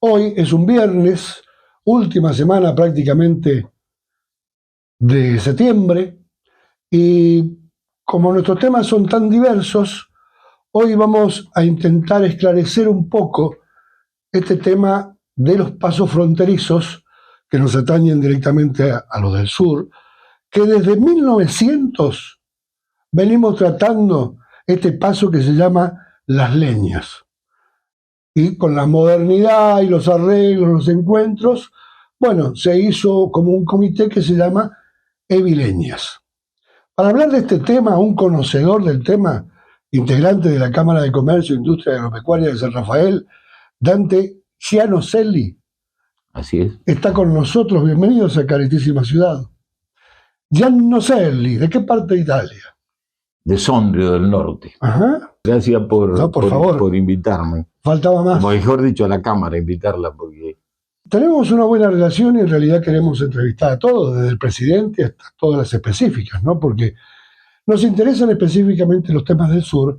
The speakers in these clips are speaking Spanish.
Hoy es un viernes, última semana prácticamente de septiembre, y como nuestros temas son tan diversos, hoy vamos a intentar esclarecer un poco este tema de los pasos fronterizos que nos atañen directamente a los del sur, que desde 1900 venimos tratando este paso que se llama Las Leñas. Y con la modernidad y los arreglos, los encuentros, bueno, se hizo como un comité que se llama Evileñas. Para hablar de este tema, un conocedor del tema, integrante de la Cámara de Comercio e Industria Agropecuaria de San Rafael, Dante Gianoselli, así es, está con nosotros. Bienvenidos a Caretísima Ciudad. Gianoselli, ¿de qué parte de Italia? de Sondrio del Norte. Ajá. Gracias No, por favor. por invitarme. Faltaba más. O mejor dicho, a la Cámara invitarla, porque tenemos una buena relación y en realidad queremos entrevistar a todos, desde el presidente hasta todas las específicas, ¿no? Porque nos interesan específicamente los temas del sur,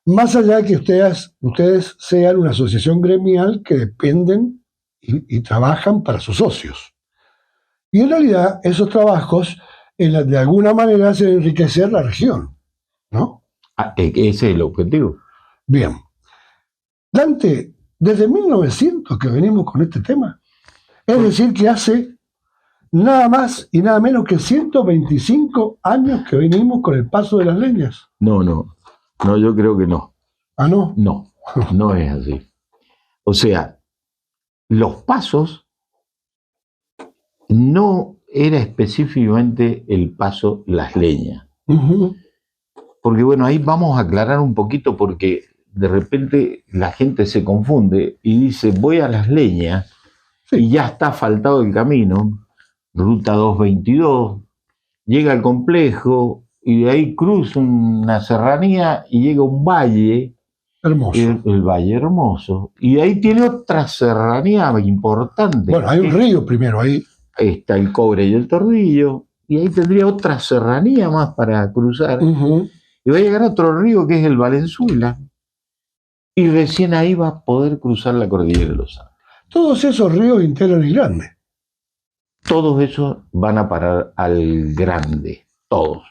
más allá de que ustedes sean una asociación gremial que dependen y trabajan para sus socios. Y en realidad esos trabajos de alguna manera hacen enriquecer la región, ¿no? ese es el objetivo. Bien. Dante, desde 1900 que venimos con este tema. Es decir, que hace nada más y nada menos que 125 años que venimos con el paso de las leñas. No, yo creo que no. ¿Ah, no? No es así. O sea, los pasos no era específicamente el paso Las Leñas. Uh-huh. Porque bueno, ahí vamos a aclarar un poquito, porque de repente la gente se confunde y dice, voy a Las Leñas, sí, y ya está asfaltado el camino, ruta 222, llega al complejo y de ahí cruza una serranía y llega a un valle, hermoso, el Valle Hermoso, y de ahí tiene otra serranía importante. Bueno, hay un río primero ahí. Está el Cobre y el Tordillo, y ahí tendría otra serranía más para cruzar. Uh-huh. Y va a llegar otro río que es el Valenzuela, y recién ahí va a poder cruzar la cordillera de los Andes. Todos esos ríos integran el Grande. Todos esos van a parar al Grande, todos.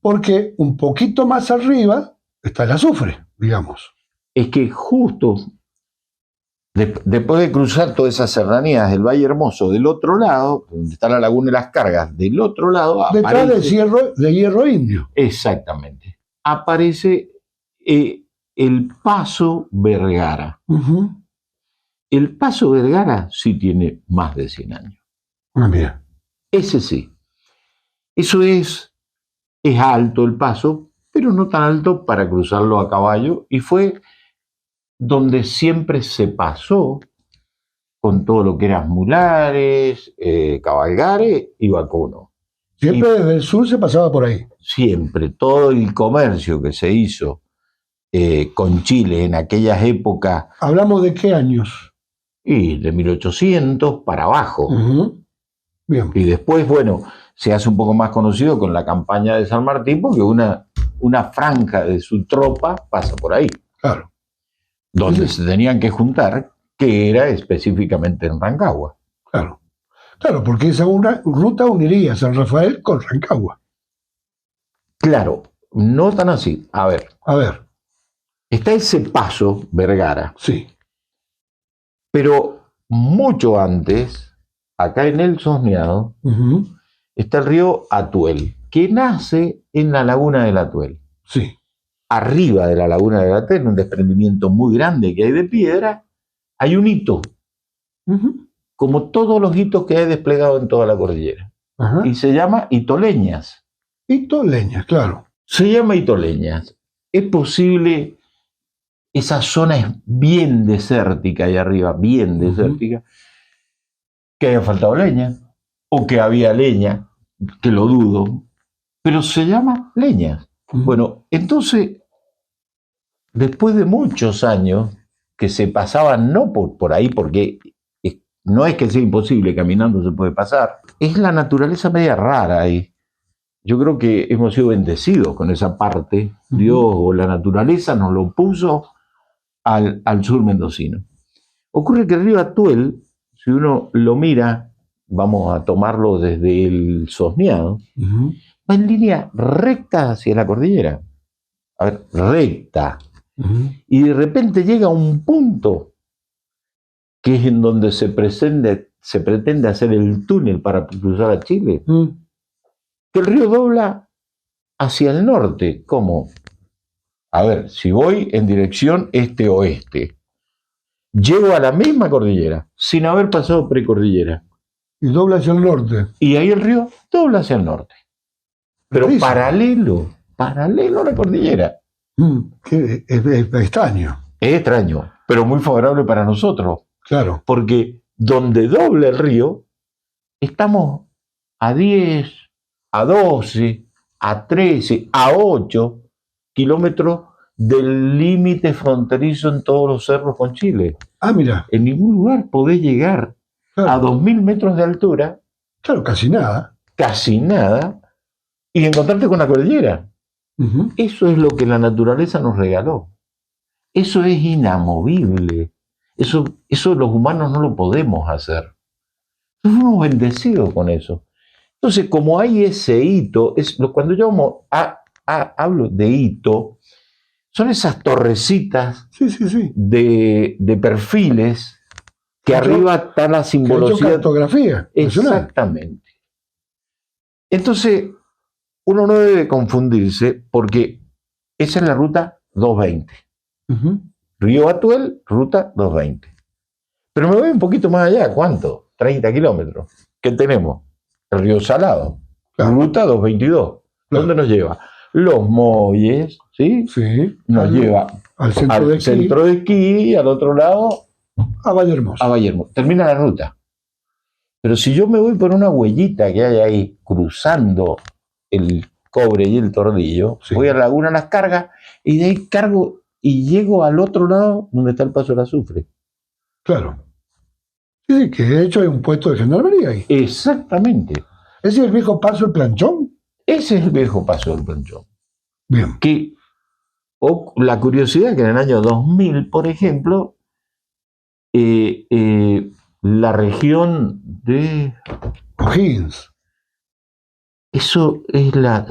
Porque un poquito más arriba está el Azufre, digamos. Es que justo después de cruzar todas esas serranías del Valle Hermoso, del otro lado, donde está la Laguna de las Cargas, del otro lado detrás de Hierro Indio. Exactamente. Aparece el Paso Vergara. Uh-huh. El Paso Vergara sí tiene más de 100 años. Ah, mira. Ese sí. Eso es alto el paso, pero no tan alto para cruzarlo a caballo, y fue donde siempre se pasó con todo lo que eran mulares, cabalgares y vacunos. Siempre desde el sur se pasaba por ahí. Siempre, todo el comercio que se hizo con Chile en aquellas épocas. ¿Hablamos de qué años? Y de 1800 para abajo. Uh-huh. Bien. Y después, bueno, se hace un poco más conocido con la campaña de San Martín, porque una franja de su tropa pasa por ahí. Claro. Donde se tenían que juntar, que era específicamente en Rancagua. Claro. Claro, porque esa ruta uniría San Rafael con Rancagua. Claro, no tan así. A ver. Está ese paso Vergara. Sí. Pero mucho antes, acá en el Sosneado, uh-huh, está el río Atuel, que nace en la laguna del Atuel. Sí. Arriba de la laguna del Atuel, un desprendimiento muy grande que hay de piedra, hay un hito. Uh-huh. Como todos los hitos que hay desplegados en toda la cordillera. Uh-huh. Y se llama Hito Leñas. Hito Leñas, claro. Se llama Hito Leñas. Es posible, esa zona es bien desértica ahí arriba, bien desértica, que haya faltado leña, o que había leña, que lo dudo, pero se llama Leñas. Bueno, entonces, después de muchos años que se pasaban, no por ahí, porque no es que sea imposible, caminando se puede pasar, es la naturaleza media rara ahí. Yo creo que hemos sido bendecidos con esa parte. Dios o la naturaleza nos lo puso al sur mendocino. Ocurre que el río Atuel, si uno lo mira, vamos a tomarlo desde el Sosneado, va en línea recta hacia la cordillera. A ver, recta. Y de repente llega a un punto que es en donde se pretende hacer el túnel para cruzar a Chile, que el río dobla hacia el norte. ¿Cómo? A ver, si voy en dirección este-oeste, llego a la misma cordillera, sin haber pasado precordillera. Y dobla hacia el norte. Y ahí el río dobla hacia el norte. Pero paralelo a la cordillera. Es extraño. Es extraño, pero muy favorable para nosotros. Claro. Porque donde dobla el río, estamos a 10, a 12, a 13, a 8 kilómetros del límite fronterizo en todos los cerros con Chile. Ah, mira. En ningún lugar podés llegar a 2.000 metros de altura. Claro, casi nada. Casi nada. Y encontrarte con la cordillera. Eso es lo que la naturaleza nos regaló. Eso es inamovible. Eso los humanos no lo podemos hacer. Fuimos bendecidos con eso. Entonces, como hay ese hito, cuando yo hablo de hito, son esas torrecitas de perfiles que arriba está la simbología. Cartografía. Exactamente. Entonces, uno no debe confundirse porque esa es la ruta 220. Río Atuel, ruta 220. Pero me voy un poquito más allá. ¿Cuánto? 30 kilómetros. ¿Qué tenemos? El río Salado. Ruta 222. ¿Dónde nos lleva? Los Molles, ¿sí? Sí. Nos lleva al centro de esquí y al otro lado a Valle Hermoso. A Valle Hermoso. Termina la ruta. Pero si yo me voy por una huellita que hay ahí, cruzando el Cobre y el Tordillo, voy a Laguna Las Cargas y de ahí cargo y llego al otro lado donde está el Paso del Azufre. Claro. Sí, que de hecho hay un puesto de gendarmería ahí. Exactamente. ¿Ese es el viejo Paso del Planchón? Ese es el viejo Paso del Planchón. Bien. Que, la curiosidad que en el año 2000, por ejemplo, la región de O'Higgins. Eso es la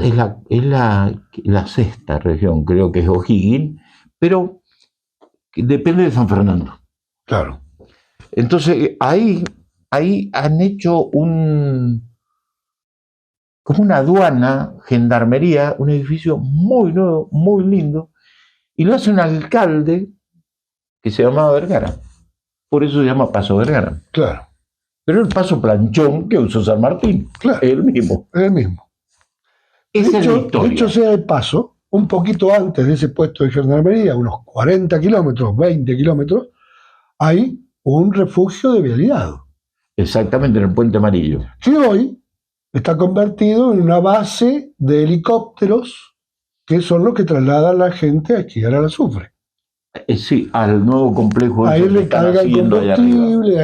sexta región, creo que es O'Higgins, pero depende de San Fernando. Claro. Entonces, ahí han hecho como una aduana, gendarmería, un edificio muy nuevo, muy lindo, y lo hace un alcalde que se llamaba Vergara. Por eso se llama Paso Vergara. Claro. Pero el Paso Planchón que usó San Martín, claro, es el mismo. Es el mismo. Esa es la historia. De hecho, sea de paso, un poquito antes de ese puesto de gendarmería, unos 40 kilómetros, 20 kilómetros, hay un refugio de vialidad. Exactamente, en el Puente Amarillo. Que hoy está convertido en una base de helicópteros que son los que trasladan a la gente a esquiar al Azufre. Sí, al nuevo complejo. Ahí recargan combustible,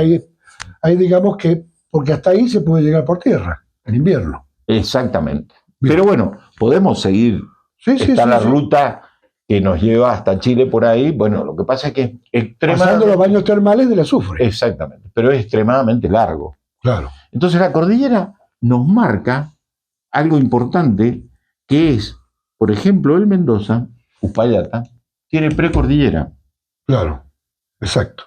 ahí digamos que, porque hasta ahí se puede llegar por tierra, en invierno. Exactamente. Bien. Pero bueno, podemos seguir. Está la ruta que nos lleva hasta Chile por ahí. Bueno, lo que pasa es que es extremadamente... Pasando los baños termales del Azufre. Exactamente, pero es extremadamente largo. Claro. Entonces la cordillera nos marca algo importante, que es, por ejemplo, el Mendoza, Uspallata, tiene precordillera. Claro, exacto.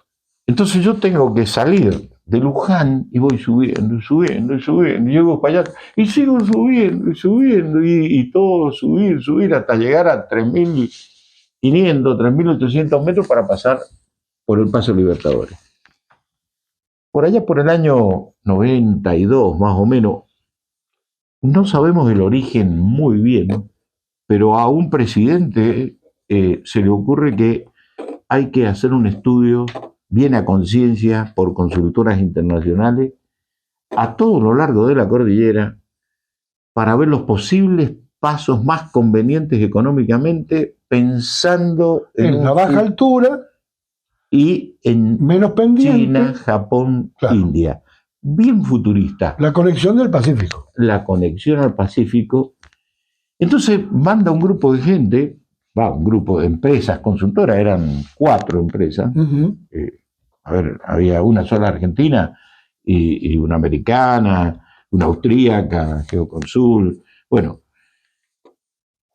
Entonces yo tengo que salir de Luján y voy subiendo, llego a Uspallata y sigo subiendo y todo subir hasta llegar a 3.500, 3.800 metros para pasar por el Paso Libertadores. Por allá por el año 92, más o menos, no sabemos el origen muy bien, pero a un presidente se le ocurre que hay que hacer un estudio bien a conciencia por consultoras internacionales a todo lo largo de la cordillera para ver los posibles pasos más convenientes económicamente, pensando En la baja altura, y en menos pendiente. China, Japón, Claro. India. Bien futurista. La conexión del Pacífico. La conexión al Pacífico. Entonces manda un grupo de gente, un grupo de empresas consultoras, eran 4 empresas. Había una sola argentina y una americana, una austríaca, Geoconsul. Bueno,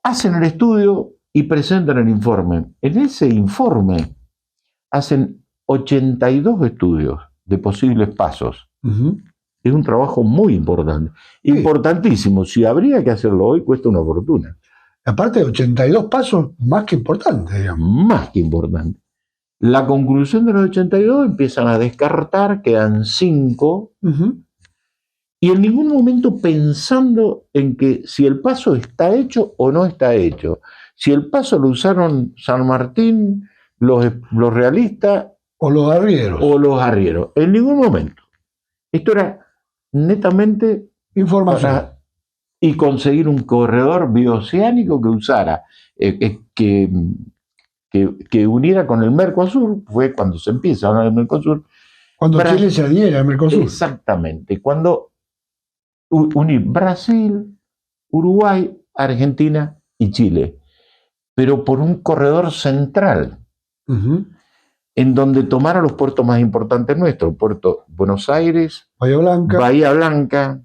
hacen el estudio y presentan el informe. En ese informe hacen 82 estudios de posibles pasos. Es un trabajo muy importante, importantísimo. Si habría que hacerlo hoy, cuesta una fortuna. Aparte de 82 pasos, más que importantes, digamos. Más que importante. La conclusión de los 82 empiezan a descartar, quedan 5, y en ningún momento pensando en que si el paso está hecho o no está hecho. Si el paso lo usaron San Martín, los realistas o los arrieros. En ningún momento. Esto era netamente información y conseguir un corredor bioceánico que usara, que uniera con el Mercosur. Fue cuando se empieza a hablar del Mercosur. Cuando Chile se adhiere al Mercosur. Exactamente. Cuando unir Brasil, Uruguay, Argentina y Chile, pero por un corredor central, en donde tomara los puertos más importantes nuestros, Puerto Buenos Aires, Bahía Blanca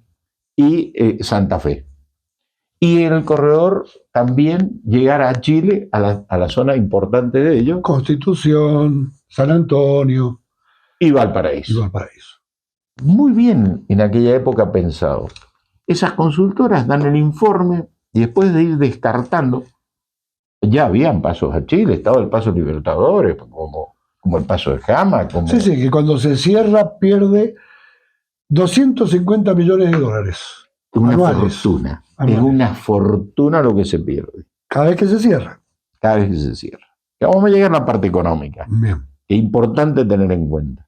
y Santa Fe. Y en el corredor también llegar a Chile, a la zona importante de ellos. Constitución, San Antonio. Y Valparaíso. Muy bien en aquella época pensado. Esas consultoras dan el informe y después de ir descartando, ya habían pasos a Chile, estaba el paso Libertadores, como el paso de Jama. Sí, que cuando se cierra pierde 250 millones de dólares. Una anuales. Fortuna. Anuales. Es una fortuna lo que se pierde. Cada vez que se cierra. Cada vez que se cierra. Ya vamos a llegar a la parte económica. Bien. Es importante tener en cuenta.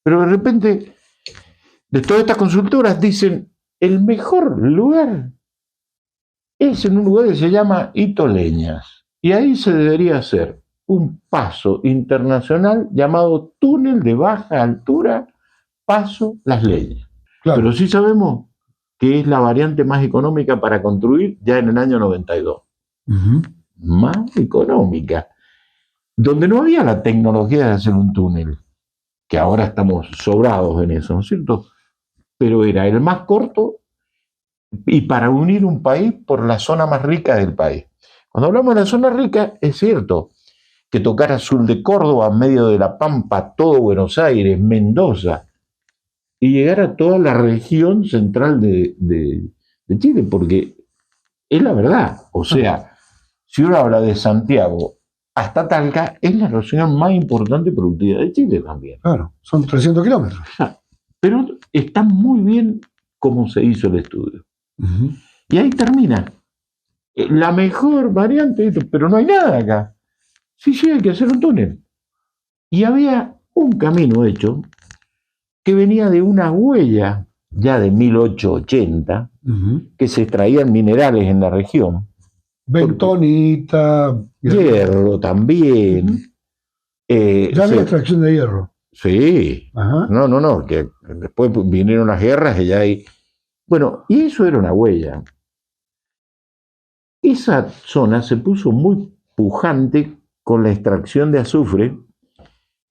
Pero de repente, de todas estas consultoras dicen, el mejor lugar es en un lugar que se llama Itoleñas. Y ahí se debería hacer un paso internacional llamado Túnel de Baja Altura, Paso Las Leñas. Claro. Pero sí sabemos que es la variante más económica para construir ya en el año 92. Más económica. Donde no había la tecnología de hacer un túnel, que ahora estamos sobrados en eso, ¿no es cierto? Pero era el más corto y para unir un país por la zona más rica del país. Cuando hablamos de la zona rica, es cierto que tocar a sur de Córdoba, en medio de la Pampa, todo Buenos Aires, Mendoza, y llegar a toda la región central de Chile, porque es la verdad. O sea, si uno habla de Santiago hasta Talca, es la región más importante y productiva de Chile también. Claro, son 300 kilómetros. Pero está muy bien cómo se hizo el estudio. Y ahí termina. La mejor variante, pero no hay nada acá. Sí, hay que hacer un túnel. Y había un camino hecho que venía de una huella ya de 1880, que se extraían minerales en la región. Bentonita. Hierro también. Ya había extracción de hierro. Sí. Ajá. No, que después vinieron las guerras y ya hay... Bueno, y eso era una huella. Esa zona se puso muy pujante con la extracción de azufre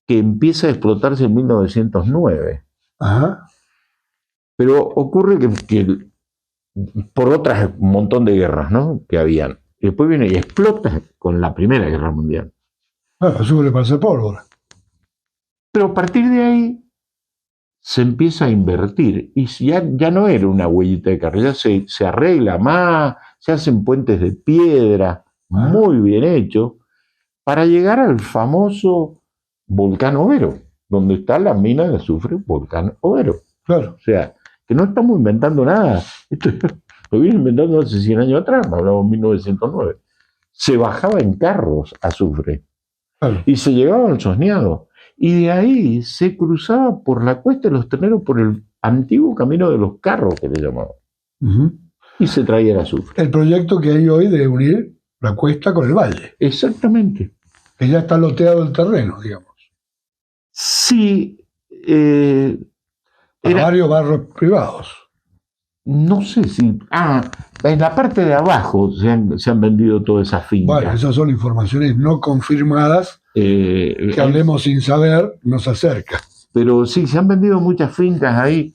que empieza a explotarse en 1909. Ajá. Pero ocurre que por otras un montón de guerras, ¿no? Que habían. Y después viene y explota con la Primera Guerra Mundial. Bueno, azufre para hacer pólvora. Pero a partir de ahí se empieza a invertir y ya no era una huellita de carro, ya se arregla más, se hacen puentes de piedra, muy bien hechos, para llegar al famoso volcán Overo, donde está la mina de azufre, volcán Overo. Claro. O sea, que no estamos inventando nada. Esto Lo vino inventando hace 100 años atrás, hablamos de 1909. Se bajaba en carros azufre Claro. y se llegaba al Sosneado. Y de ahí se cruzaba por la Cuesta de los Terneros por el antiguo camino de los carros que le llamaban. Ujú. Y se traía el azufre. El proyecto que hay hoy de unir la cuesta con el valle, Exactamente. que ya está loteado el terreno, digamos, Sí, para era, varios barrios privados. no sé si. En la parte de abajo se han vendido todas esas Bueno, fincas. esas son informaciones no confirmadas que hablemos sin saber nos acerca. Pero sí, se han vendido muchas fincas ahí.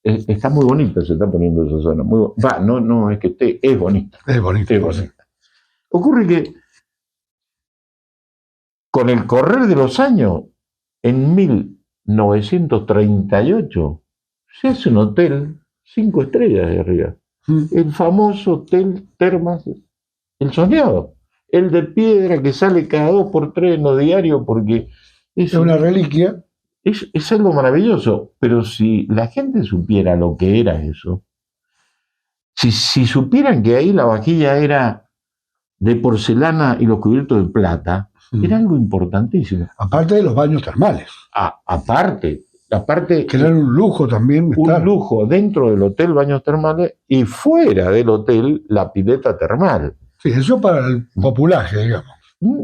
Está muy bonita, se está poniendo esa zona. No es que esté, es bonita. Es bonito. Es bonita. Ocurre que con el correr de los años, en 1938, se hace un hotel 5 estrellas de arriba. El famoso Hotel Termas El Soñado. El de piedra que sale cada 2 por 3 en los diarios porque Es una reliquia. es algo maravilloso. Pero si la gente supiera lo que era eso, si supieran que ahí la vajilla era de porcelana y los cubiertos de plata, era algo importantísimo. Aparte de los baños termales. Aparte, que eran un lujo también. Un lujo dentro del hotel, baños termales, y fuera del hotel, la pileta termal. Sí, eso para el populaje, digamos.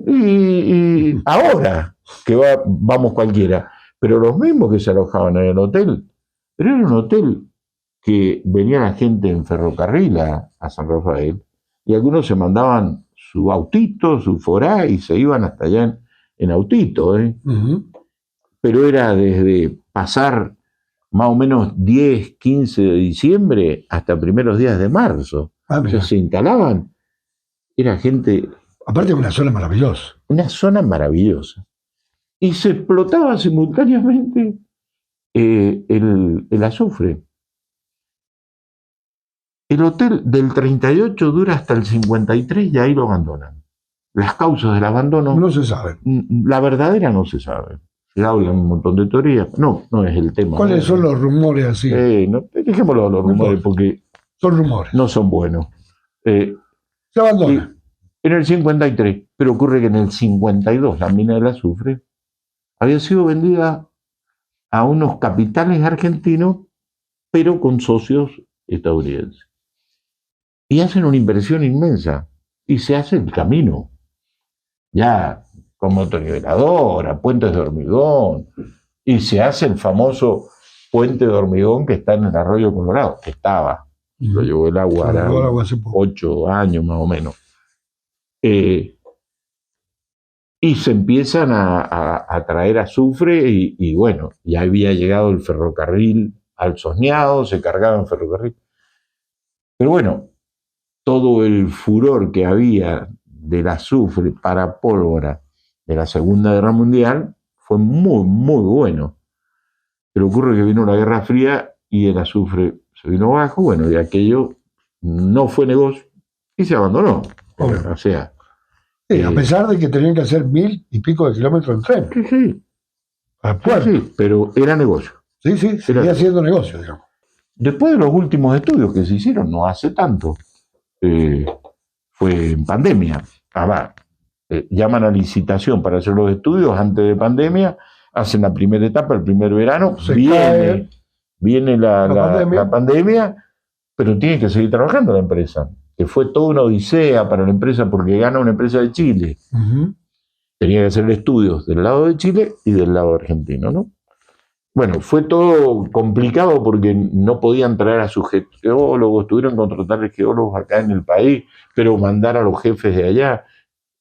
Y ahora, que vamos cualquiera, pero los mismos que se alojaban en el hotel, pero era un hotel que venía la gente en ferrocarril a San Rafael, y algunos se mandaban su autito, su forá, y se iban hasta allá en autito, Pero era desde pasar más o menos 10, 15 de diciembre hasta primeros días de marzo. O sea, se instalaban, era gente... Aparte de una zona maravillosa. Una zona maravillosa. Y se explotaba simultáneamente el azufre. El hotel del 38 dura hasta el 53 y ahí lo abandonan. Las causas del abandono... No se sabe. La verdadera no se sabe. Se hablan un montón de teorías. No es el tema. ¿Cuáles son los rumores así? Dejémoslo a los rumores porque son rumores. No son buenos. Se abandona. En el 53, pero ocurre que en el 52 la mina del azufre había sido vendida a unos capitales argentinos, pero con socios estadounidenses. Y hacen una inversión inmensa y se hace el camino. Ya con motorniveladora, puentes de hormigón, y se hace el famoso puente de hormigón que está en el Arroyo Colorado, que estaba, lo llevó el agua, ahora 8 años más o menos. Y se empiezan a traer azufre y bueno, ya había llegado el ferrocarril al Sosneado, se cargaba en ferrocarril. Pero bueno, todo el furor que había del azufre para pólvora de la Segunda Guerra Mundial fue muy, muy bueno. Pero ocurre que vino la Guerra Fría y el azufre se vino abajo, bueno, y aquello no fue negocio y se abandonó. O sea... Sí, a pesar de que tenían que hacer 1000 y pico de kilómetros en tren. Sí. Sí, pero era negocio. Sí, seguía siendo negocio, digamos. Después de los últimos estudios que se hicieron, no hace tanto, fue en pandemia. Llaman a licitación para hacer los estudios antes de pandemia, hacen la primera etapa, el primer verano, viene la pandemia, pero tiene que seguir trabajando la empresa, que fue toda una odisea para la empresa porque gana una empresa de Chile. Tenía que hacer estudios del lado de Chile y del lado argentino, ¿no? Bueno, fue todo complicado porque no podían traer a sus geólogos, tuvieron que contratar geólogos acá en el país, pero mandar a los jefes de allá.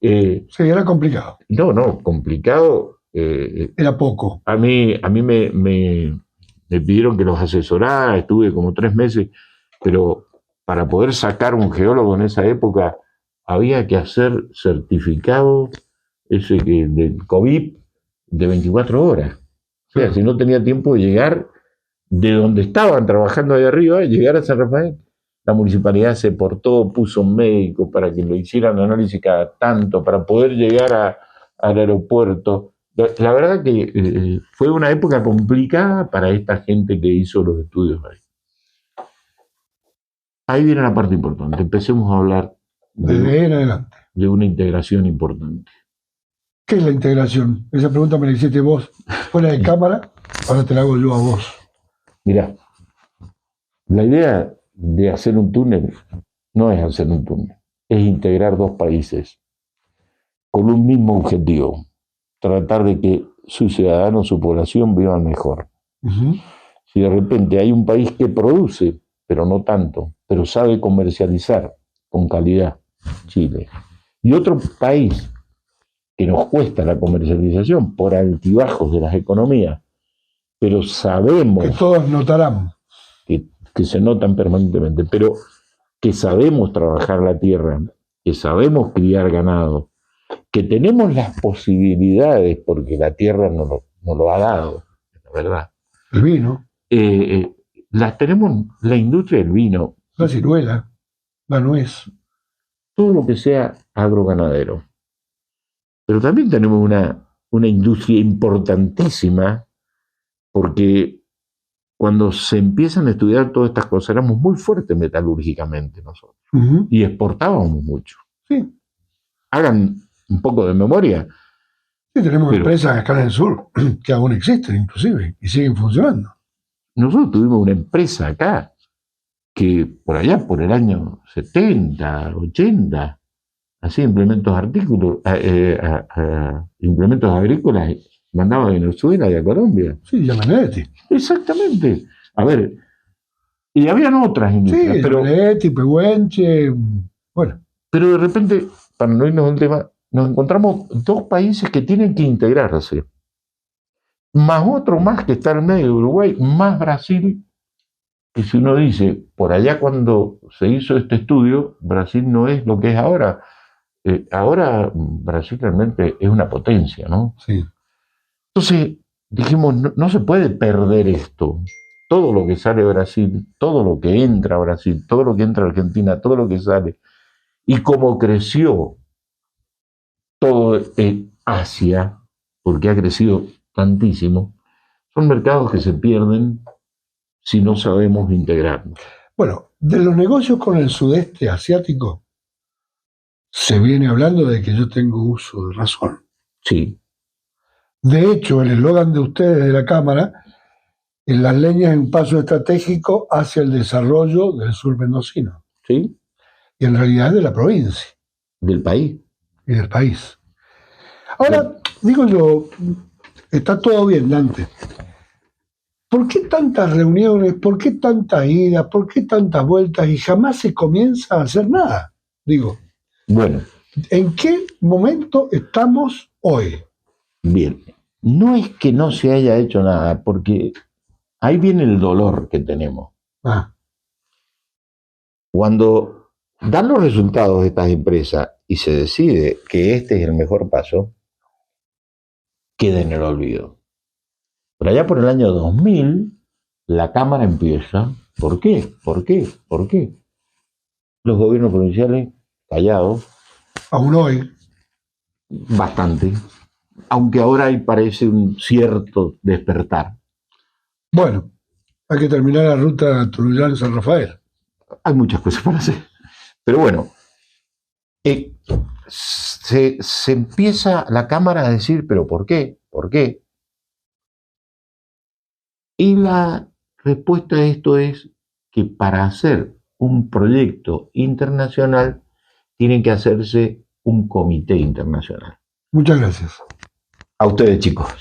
Sí, era complicado. No, complicado. Era poco. A mí me pidieron que los asesorara, estuve como 3 meses, pero para poder sacar un geólogo en esa época había que hacer certificado del COVID de 24 horas. O sea, si no tenía tiempo de llegar de donde estaban trabajando ahí arriba, llegar a San Rafael, la municipalidad se portó, puso un médico para que lo hicieran análisis cada tanto, para poder llegar al aeropuerto. La verdad que fue una época complicada para esta gente que hizo los estudios ahí. ahí viene la parte importante. Empecemos a hablar Desde ahí en adelante. de una integración importante. ¿Qué es la integración? Esa pregunta me la hiciste vos fuera de cámara, ahora te la hago yo a vos. Mirá, la idea de hacer un túnel no es hacer un túnel, es integrar dos países con un mismo objetivo, tratar de que sus ciudadanos, su población vivan mejor. Si de repente hay un país que produce, pero no tanto, pero sabe comercializar con calidad, Chile, y otro país que nos cuesta la comercialización por altibajos de las economías, pero sabemos Que todos notarán. que se notan permanentemente, pero que sabemos trabajar la tierra, que sabemos criar ganado, que tenemos las posibilidades, porque la tierra nos lo ha dado, la verdad. El vino, Las tenemos, la industria del vino, la ciruela, la nuez. todo lo que sea agroganadero. Pero también tenemos una industria importantísima, porque cuando se empiezan a estudiar todas estas cosas, éramos muy fuertes metalúrgicamente nosotros y exportábamos mucho. Sí. Hagan un poco de memoria. Sí, tenemos empresas acá en el sur que aún existen, inclusive, y siguen funcionando. Nosotros tuvimos una empresa acá que por allá, por el año 70, 80, hacía implementos agrícolas, mandaba de Venezuela y a Colombia. Sí, Yamenetti. Exactamente. A ver, y habían otras industrias. Sí, pero Yamenetti, Pehuenche, bueno. Pero de repente, para no irnos del tema, nos encontramos dos países que tienen que integrarse. Más otro más que está en medio de Uruguay, más Brasil, que si uno dice, por allá cuando se hizo este estudio, Brasil no es lo que es ahora. Ahora Brasil realmente es una potencia, ¿no? Sí. Entonces dijimos, no se puede perder esto. Todo lo que sale de Brasil, todo lo que entra a Brasil, todo lo que entra a Argentina, todo lo que sale. Y como creció todo en Asia, porque ha crecido tantísimo, son mercados que se pierden si no sabemos integrarnos. Bueno, de los negocios con el sudeste asiático, se viene hablando de que yo tengo uso de razón. Sí. De hecho, el eslogan de ustedes de la Cámara, en las leñas en un paso estratégico hacia el desarrollo del sur mendocino. Sí. Y en realidad de la provincia. Del país. Y del país. Ahora, digo yo, está todo bien, Dante. ¿Por qué tantas reuniones? ¿Por qué tantas idas? ¿Por qué tantas vueltas? Y jamás se comienza a hacer nada. Digo, bueno, ¿en qué momento estamos hoy? Bien, no es que no se haya hecho nada, porque ahí viene el dolor que tenemos. Cuando dan los resultados de estas empresas y se decide que este es el mejor paso, queda en el olvido. Pero allá por el año 2000, la Cámara empieza. ¿Por qué? ¿Por qué? ¿Por qué? Los gobiernos provinciales callados. Aún hoy. Bastante. Aunque ahora ahí parece un cierto despertar. Bueno, hay que terminar la ruta Tunuyán-San Rafael. Hay muchas cosas para hacer. Pero bueno, se empieza la Cámara a decir, ¿pero por qué? ¿Por qué? Y la respuesta a esto es que para hacer un proyecto internacional tiene que hacerse un comité internacional. Muchas gracias. A ustedes, chicos.